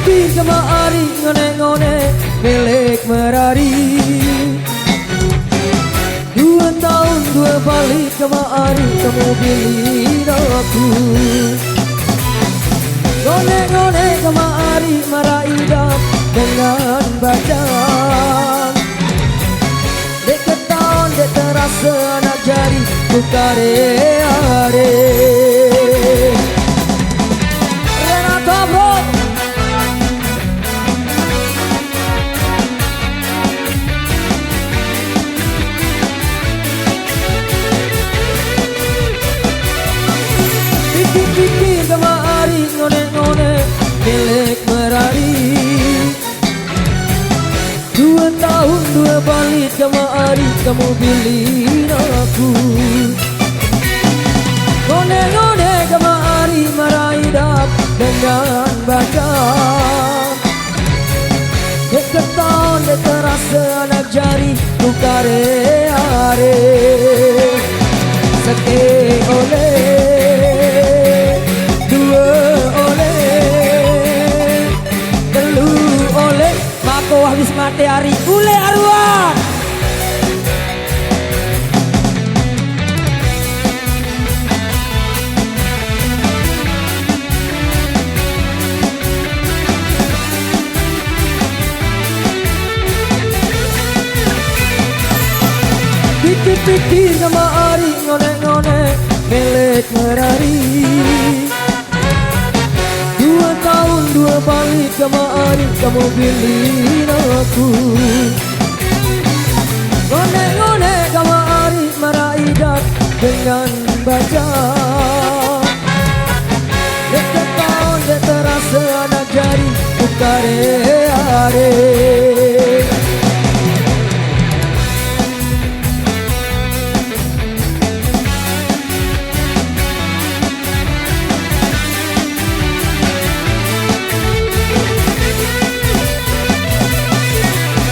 Pipi kemari ngone-ngone milik Merari. 2 tahun 2 balik kemari kamu pilih aku. Ngone-ngone kemari meraidap dengan bajang. Dek ketahuan dek terasa anak jari bukare-are. Renato bro. Pikir-pikir kemari ngone-ngone milik Merari. 2 tahun 2 balik kemari kamu pilih aku. Ngone-ngone kemari meraidap dengan bajang. Dek keton dek terasa anak jari bukare-are. Seke oleh, 2 oleh, 3 oleh. Mako habis mati hari ule arwah. Pikir-pikir kemari ngone-ngone milik Merari. 2 tahun 2 balik kemari kamu pilih aku. Ngone-ngone kemari meraidap dengan bajang. Dek ketahuan dek terasa anak jari bukare-are.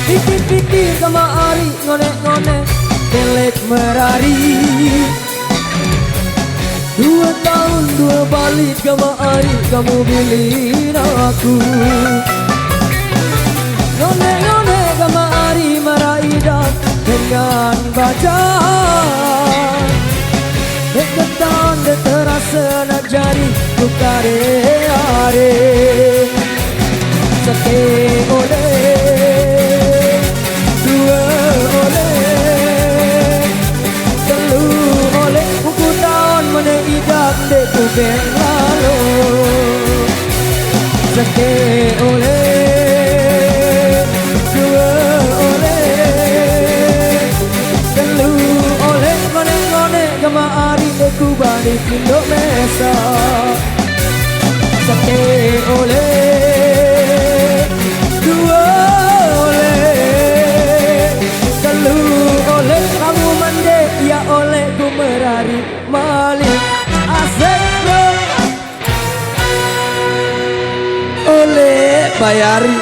Pikir-pikir kemari ngone-ngone milik Merari. 2 tahun 2 balik kemari kamu pilih aku. Ngone-ngone kemari meraidap dengan bajang. Dek ketan dek terasa anak jari bukare-are. Seke oleh, 2 oleh, 3 oleh. Buku tahun menegidap dek kubeng lalu. Seke oleh, 2 oleh, 3 oleh. Ngone-ngone kemari dek kubalik indok mesa. Seke oleh, 2 oleh, 3 oleh. Kamu mande ya oleh ku Merari malik. Asik bro. Oleh bayari.